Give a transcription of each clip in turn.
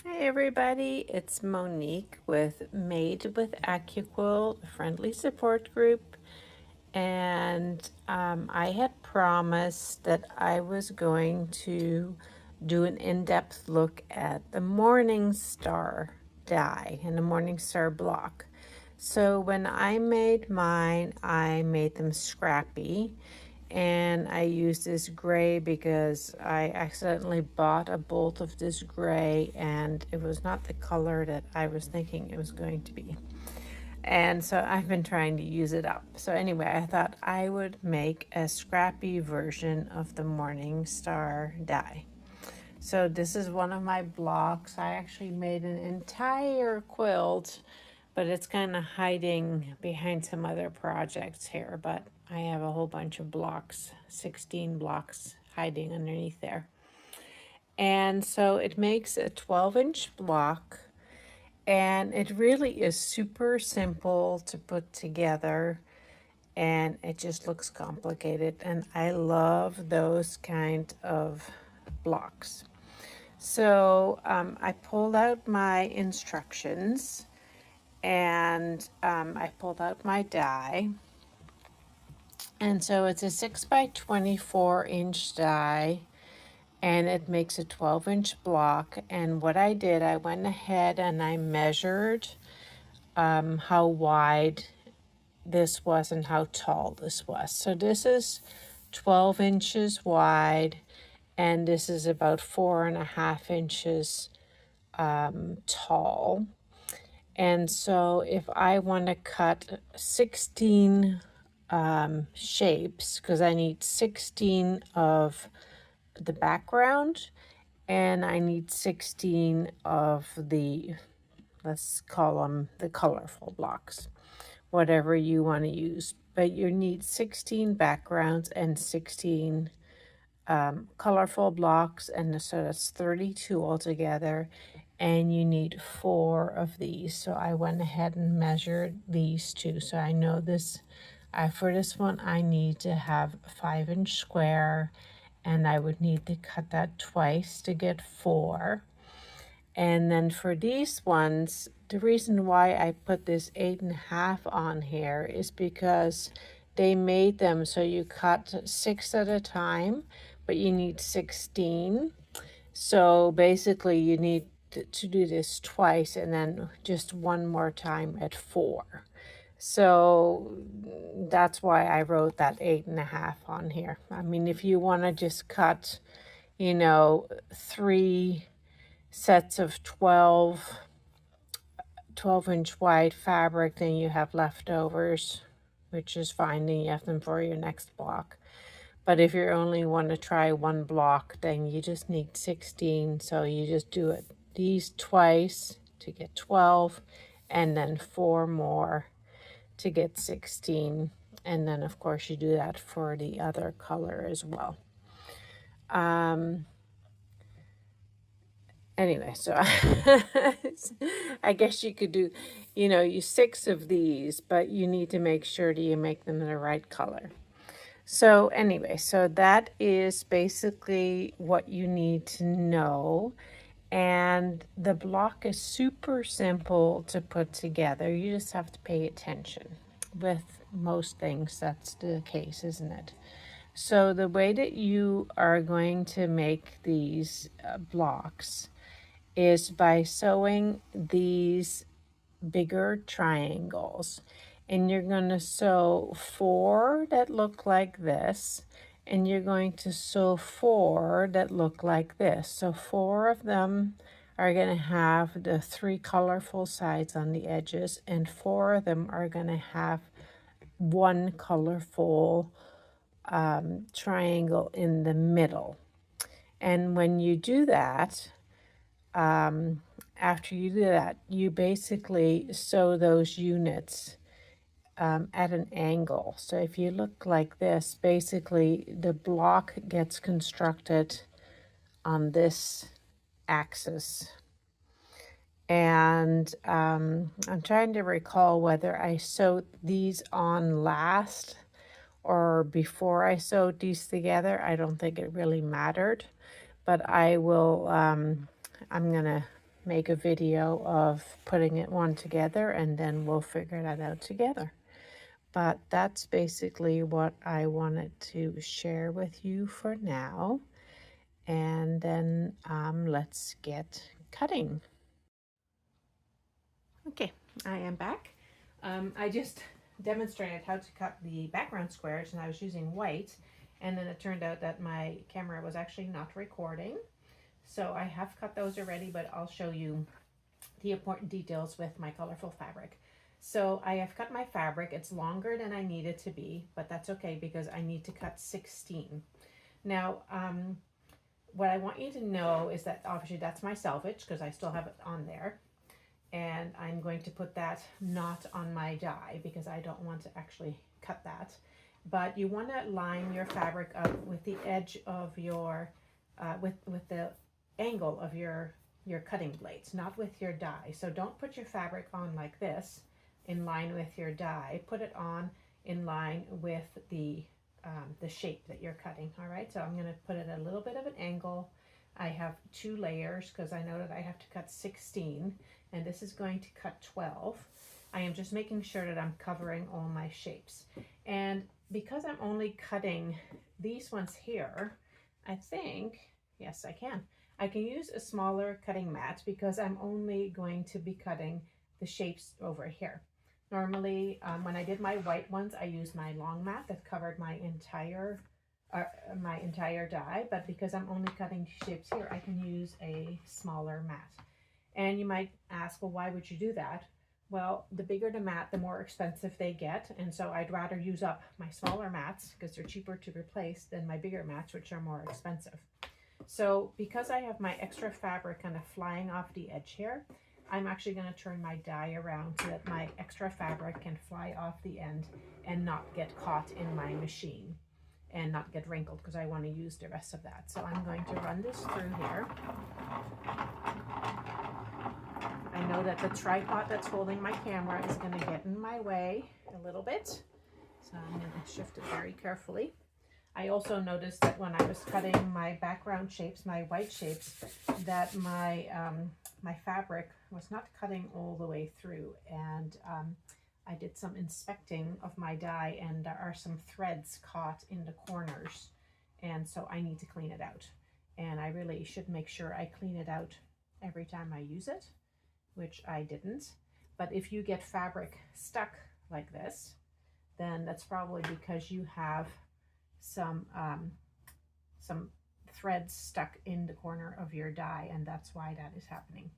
Hi everybody, it's Monique with Made with AccuQuilt, a friendly support group. And I had promised that I was going to do an in-depth look at the Morning Star die and the Morning Star block. So when I made mine, I made them scrappy, and I used this gray because I accidentally bought a bolt of this gray and it was not the color that I was thinking it was going to be. And so I've been trying to use it up. So anyway, I thought I would make a scrappy version of the Morning Star die. So this is one of my blocks. I actually made an entire quilt, but it's kind of hiding behind some other projects here. But I have a whole bunch of blocks, 16 blocks hiding underneath there. And so it makes a 12-inch block, and it really is super simple to put together, and it just looks complicated. And I love those kind of blocks. So I pulled out my instructions, and I pulled out my die. And so it's a 6 by 24 inch die, and it makes a 12-inch block. And what I did, I went ahead and I measured how wide this was and how tall this was. So this is 12 inches wide, and this is about 4.5 inches tall. And so if I want to cut 16 shapes, because I need 16 of the background and I need 16 of the, let's call them the colorful blocks, whatever you want to use. But you need 16 backgrounds and 16 colorful blocks, and so that's 32 altogether, and you need 4 of these. So I went ahead and measured these two, so I know this. For this one I need to have 5-inch square, and I would need to cut that twice to get 4. And then for these ones, the reason why I put this 8.5 on here is because they made them so you cut 6 at a time, but you need 16. So basically you need to do this twice and then just one more time at 4. So that's why I wrote that 8.5 on here. I mean, if you want to just cut, 3 sets of 12-inch wide fabric, then you have leftovers, which is fine, then you have them for your next block. But if you only want to try one block, then you just need 16. So you just do it these twice to get 12, and then 4 more to get 16. And then of course you do that for the other color as well. Anyway, so I guess you could do, you 6 of these, but you need to make sure that you make them the right color. So anyway, so that is basically what you need to know. And the block is super simple to put together. You just have to pay attention. With most things, that's the case, isn't it? So the way that you are going to make these blocks is by sewing these bigger triangles, and you're going to sew 4 that look like this, and you're going to sew 4 that look like this. So 4 of them are going to have the 3 colorful sides on the edges, and 4 of them are going to have one colorful triangle in the middle. And when you do that, after you do that, you basically sew those units at an angle. So if you look like this, basically the block gets constructed on this axis. And I'm trying to recall whether I sewed these on last or before I sewed these together. I don't think it really mattered, but I will, I'm gonna make a video of putting it one together, and then we'll figure that out together. But that's basically what I wanted to share with you for now. And then let's get cutting. Okay, I am back. I just demonstrated how to cut the background squares, and I was using white, and then it turned out that my camera was actually not recording. So I have cut those already, but I'll show you the important details with my colorful fabric. So I have cut my fabric. It's longer than I need it to be, but that's okay because I need to cut 16. Now, what I want you to know is that obviously that's my selvage because I still have it on there. And I'm going to put that not on my die because I don't want to actually cut that. But you want to line your fabric up with the edge of your, with the angle of your cutting blades, not with your die. So don't put your fabric on like this in line with your die. Put it on in line with the shape that you're cutting. All right, so I'm going to put it at a little bit of an angle. I have 2 layers because I know that I have to cut 16, and this is going to cut 12. I am just making sure that I'm covering all my shapes. And because I'm only cutting these ones here, I think, yes, I can use a smaller cutting mat because I'm only going to be cutting the shapes over here. Normally, when I did my white ones, I used my long mat that covered my entire die, but because I'm only cutting shapes here, I can use a smaller mat. And you might ask, well, why would you do that? Well, the bigger the mat, the more expensive they get, and so I'd rather use up my smaller mats because they're cheaper to replace than my bigger mats, which are more expensive. So because I have my extra fabric kind of flying off the edge here, I'm actually going to turn my die around so that my extra fabric can fly off the end and not get caught in my machine and not get wrinkled because I want to use the rest of that. So I'm going to run this through here. I know that the tripod that's holding my camera is going to get in my way a little bit, so I'm going to shift it very carefully. I also noticed that when I was cutting my background shapes, my white shapes, that my my fabric was not cutting all the way through, and I did some inspecting of my die, and there are some threads caught in the corners, and so I need to clean it out. And I really should make sure I clean it out every time I use it, which I didn't. But if you get fabric stuck like this, then that's probably because you have some threads stuck in the corner of your die, and that's why that is happening.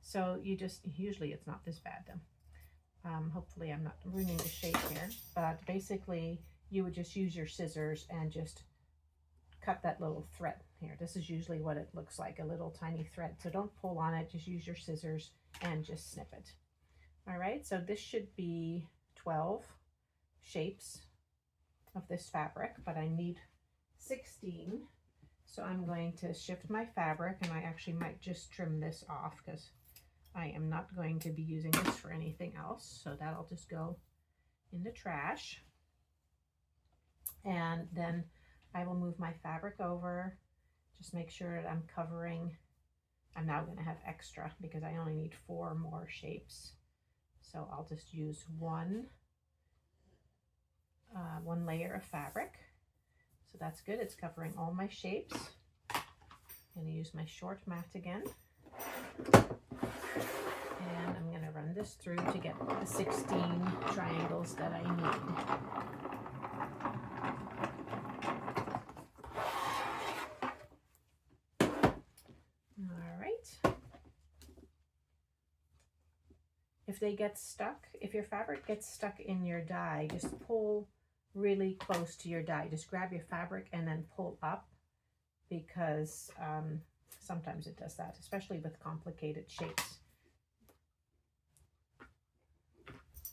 So you just, usually it's not this bad though. Hopefully I'm not ruining the shape here, but basically you would just use your scissors and just cut that little thread here. This is usually what it looks like, a little tiny thread. So don't pull on it, just use your scissors and just snip it. All right, so this should be 12 shapes of this fabric, but I need 16. So I'm going to shift my fabric, and I actually might just trim this off because I am not going to be using this for anything else. So that'll just go in the trash. And then I will move my fabric over, just make sure that I'm covering. I'm now going to have extra because I only need 4 more shapes. So I'll just use one layer of fabric. So that's good. It's covering all my shapes. I'm going to use my short mat again. And I'm going to run this through to get the 16 triangles that I need. All right. If they get stuck, if your fabric gets stuck in your die, just pull really close to your die. Just grab your fabric and then pull up, because sometimes it does that, especially with complicated shapes.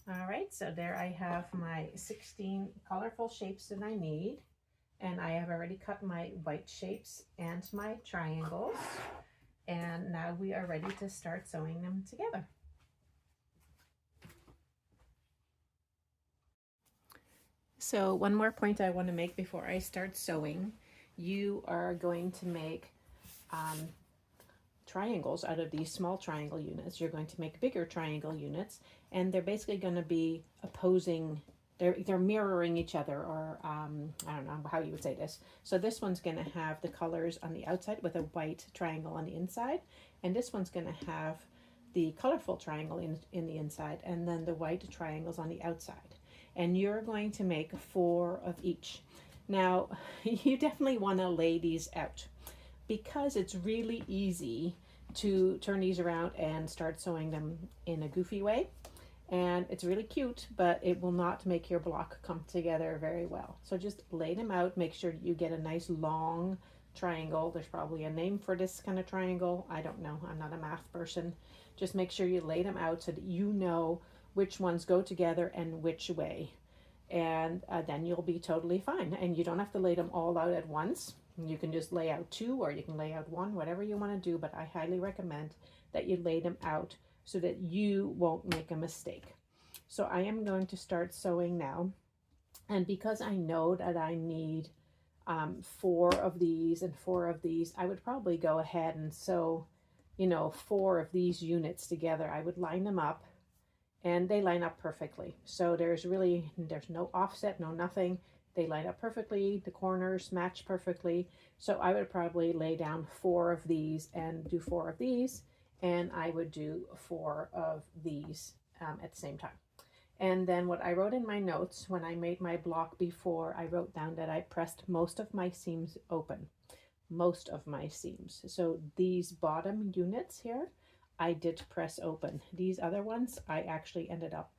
All right, so there I have my 16 colorful shapes that I need, and I have already cut my white shapes and my triangles, and now we are ready to start sewing them together. So one more point I want to make before I start sewing. You are going to make triangles out of these small triangle units. You're going to make bigger triangle units, and they're basically going to be opposing, they're mirroring each other, or I don't know how you would say this. So this one's going to have the colors on the outside with a white triangle on the inside, and this one's going to have the colorful triangle in the inside, and then the white triangles on the outside. And you're going to make 4 of each. Now, you definitely want to lay these out, because it's really easy to turn these around and start sewing them in a goofy way. And it's really cute, but it will not make your block come together very well. So just lay them out, make sure you get a nice long triangle. There's probably a name for this kind of triangle. I don't know, I'm not a math person. Just make sure you lay them out so that you know which ones go together and which way. And then you'll be totally fine. And you don't have to lay them all out at once. You can just lay out 2, or you can lay out 1, whatever you want to do, but I highly recommend that you lay them out so that you won't make a mistake. So I am going to start sewing now. And because I know that I need 4 of these and 4 of these, I would probably go ahead and sew, 4 of these units together. I would line them up, and they line up perfectly. So there's no offset, no nothing. They line up perfectly, the corners match perfectly. So I would probably lay down 4 of these and do 4 of these, and I would do 4 of these at the same time. And then what I wrote in my notes when I made my block before, I wrote down that I pressed most of my seams open. Most of my seams. So these bottom units here, I did press open. These other ones, I actually ended up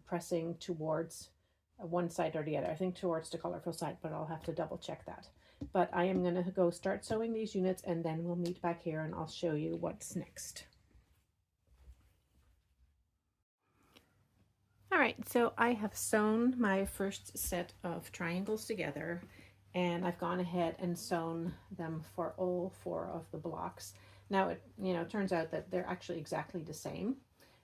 pressing towards one side or the other. I think towards the colorful side, but I'll have to double check that. But I am going to go start sewing these units, and then we'll meet back here and I'll show you what's next. All right, so I have sewn my first set of triangles together, and I've gone ahead and sewn them for all 4 of the blocks. Now it turns out that they're actually exactly the same,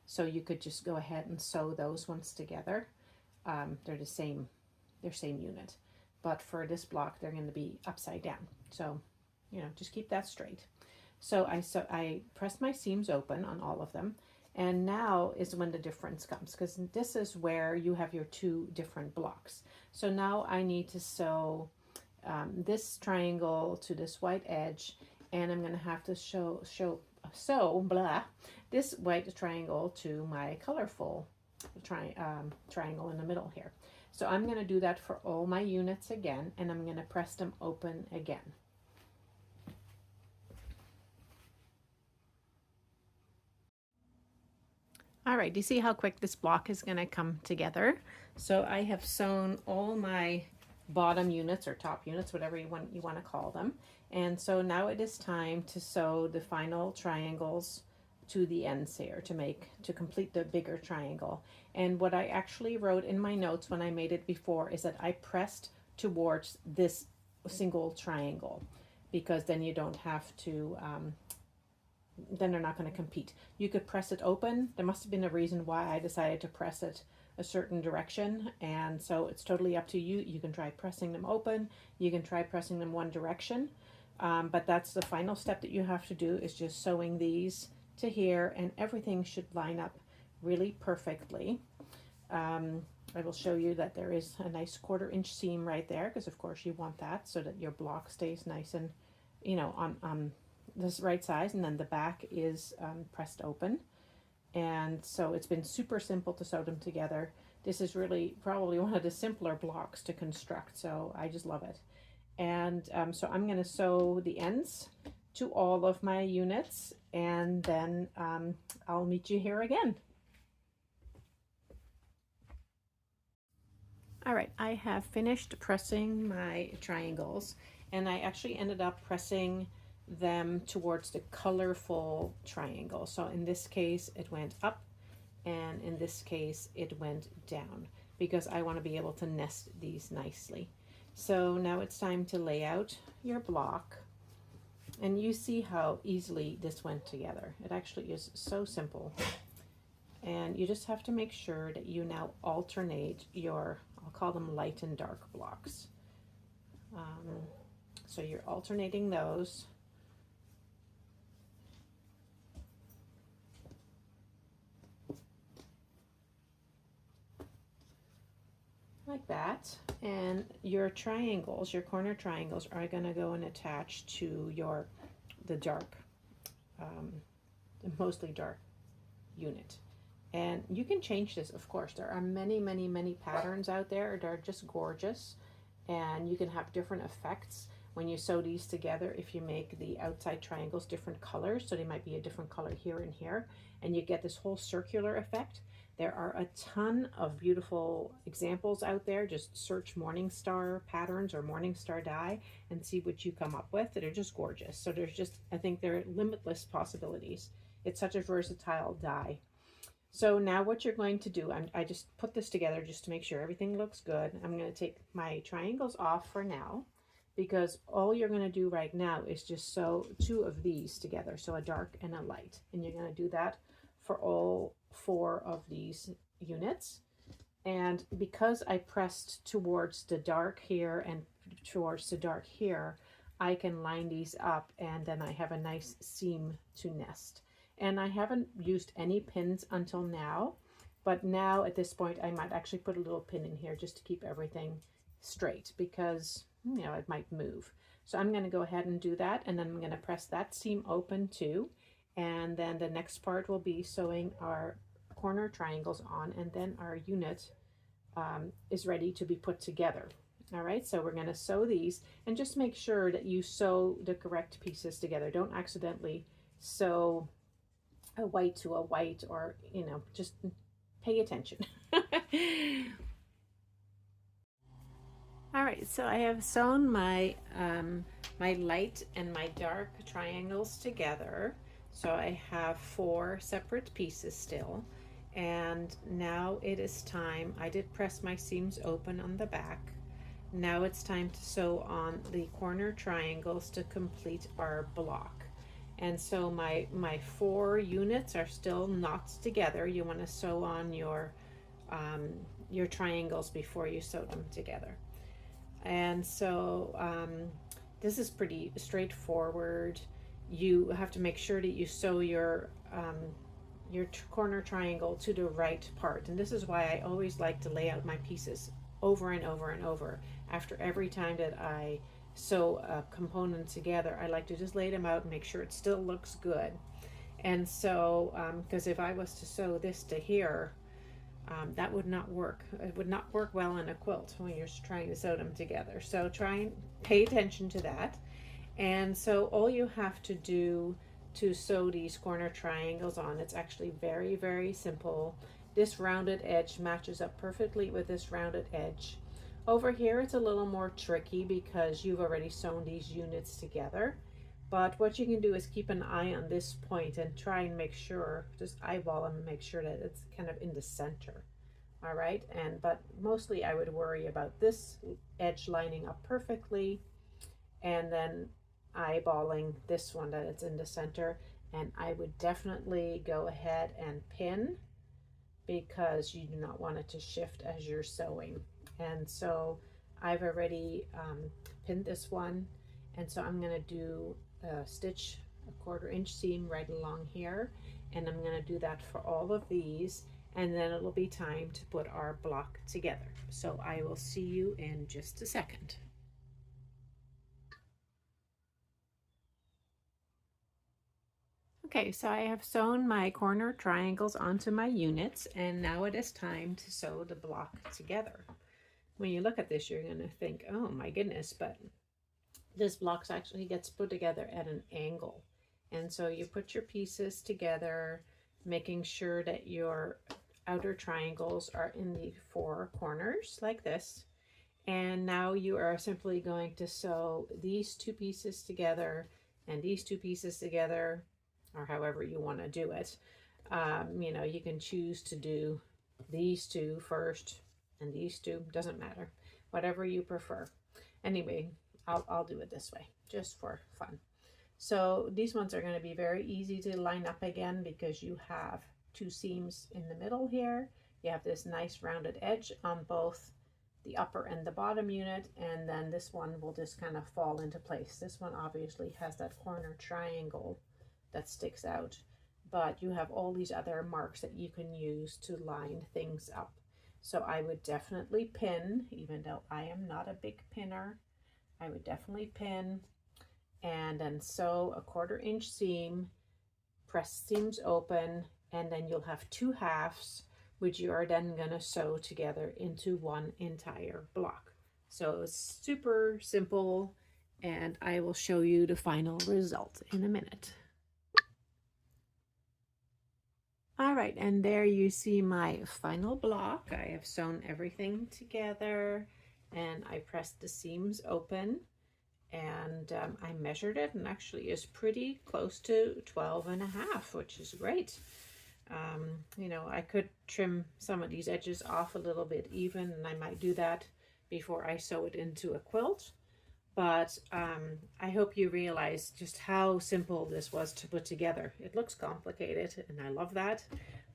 so you could just go ahead and sew those ones together. They're the same unit, but for this block they're going to be upside down. So just keep that straight. So I pressed my seams open on all of them, and now is when the difference comes, because this is where you have your 2 different blocks. So now I need to sew this triangle to this white edge, and I'm going to have to sew this white triangle to my colorful triangle in the middle here. So I'm going to do that for all my units again, and I'm going to press them open again. All right, do you see how quick this block is going to come together? So I have sewn all my bottom units or top units, whatever you want to call them. And so now it is time to sew the final triangles to the ends here to complete the bigger triangle. And what I actually wrote in my notes when I made it before is that I pressed towards this single triangle, because then you don't have to then they're not going to compete. You could press it open. There must have been a reason why I decided to press it a certain direction, and so it's totally up to you. You can try pressing them open, you can try pressing them one direction, but that's the final step that you have to do, is just sewing these to here, and everything should line up really perfectly. I will show you that there is a nice 1/4 inch seam right there, because of course you want that so that your block stays nice and on this right size, and then the back is pressed open. And so it's been super simple to sew them together. This is really probably one of the simpler blocks to construct, so I just love it. And so I'm going to sew the ends to all of my units, and then I'll meet you here again. All right, I have finished pressing my triangles, and I actually ended up pressing them towards the colorful triangle. So in this case it went up, and in this case it went down, because I want to be able to nest these nicely. So now it's time to lay out your block, and you see how easily this went together. It actually is so simple, and you just have to make sure that you now alternate your, I'll call them light and dark blocks. So you're alternating those. like that. And your triangles, your corner triangles, are going to go and attach to the dark, um, mostly dark unit. And you can change this, of course. There are many, many, many patterns out there that are just gorgeous. And you can have different effects when you sew these together. If you make the outside triangles different colors, so they might be a different color here and here, and you get this whole circular effect. There are a ton of beautiful examples out there. Just search Morningstar patterns or Morningstar dye and see what you come up with. They're just gorgeous. So there's just, I think there are limitless possibilities. It's such a versatile dye. So now what you're going to do, I just put this together just to make sure everything looks good. I'm going to take my triangles off for now, because all you're going to do right now is just sew two of these together, so a dark and a light. And you're going to do that for all 4 of these units. And because I pressed towards the dark here and towards the dark here, I can line these up, and then I have a nice seam to nest. And I haven't used any pins until now, but now at this point I might actually put a little pin in here just to keep everything straight, because it might move. So I'm going to go ahead and do that, and then I'm going to press that seam open too, and then the next part will be sewing our corner triangles on, and then our unit is ready to be put together. All right, so we're going to sew these, and just make sure that you sew the correct pieces together. Don't accidentally sew a white to a white, or just pay attention. All right, so I have sewn my my light and my dark triangles together. So I have 4 separate pieces still, and now it is time. I did press my seams open on the back. Now it's time to sew on the corner triangles to complete our block. And so my 4 units are still knots together. You want to sew on your triangles before you sew them together. And so this is pretty straightforward. You have to make sure that you sew your corner triangle to the right part. And this is why I always like to lay out my pieces over and over and over. After every time that I sew a component together, I like to just lay them out and make sure it still looks good. And so because if I was to sew this to here, that would not work. It would not work well in a quilt when you're trying to sew them together. So try and pay attention to that. And so all you have to do to sew these corner triangles on, it's actually very, very simple. This rounded edge matches up perfectly with this rounded edge. Over here it's a little more tricky because you've already sewn these units together. But what you can do is keep an eye on this point and try and make sure, just eyeball them and make sure that it's kind of in the center. All right, but mostly I would worry about this edge lining up perfectly, and then eyeballing this one that it's in the center. And I would definitely go ahead and pin, because you do not want it to shift as you're sewing. And so I've already pinned this one, and so I'm going to do a stitch a 1/4 inch seam right along here, and I'm going to do that for all of these, and then it'll be time to put our block together. So I will see you in just a second. Okay, so I have sewn my corner triangles onto my units, and now it is time to sew the block together. When you look at this, you're going to think, oh my goodness, but this block actually gets put together at an angle. And so you put your pieces together, making sure that your outer triangles are in the 4 corners like this. And now you are simply going to sew these 2 pieces together and these 2 pieces together, or however you want to do it. You can choose to do these 2 first and these 2, doesn't matter, whatever you prefer. Anyway, I'll do it this way just for fun. So these ones are going to be very easy to line up again, because you have 2 seams in the middle here. You have this nice rounded edge on both the upper and the bottom unit, and then this one will just kind of fall into place. This one obviously has that corner triangle that sticks out, but you have all these other marks that you can use to line things up. So I would definitely pin, even though I am not a big pinner. I would definitely pin and then sew a 1/4 inch seam, press seams open, and then you'll have 2 halves, which you are then gonna sew together into one entire block. So it's super simple, and I will show you the final result in a minute. All right, and there you see my final block. I have sewn everything together and I pressed the seams open, and I measured it, and actually is pretty close to 12.5, which is great. You know, I could trim some of these edges off a little bit even, and I might do that before I sew it into a quilt. But I hope you realize just how simple this was to put together. It looks complicated, and I love that,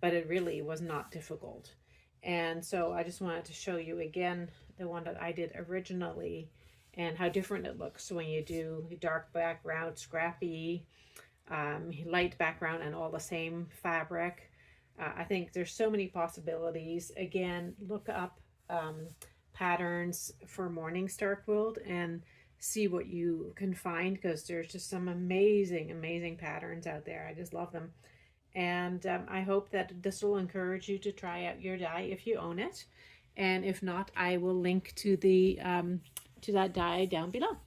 but it really was not difficult. And so I just wanted to show you again the one that I did originally and how different it looks when you do dark background, scrappy, light background, and all the same fabric. I think there's so many possibilities. Again, look up patterns for Morningstar Quilt and see what you can find, because there's just some amazing patterns out there. I just love them. And I hope that this will encourage you to try out your die if you own it. And if not, I will link to the to that die down below.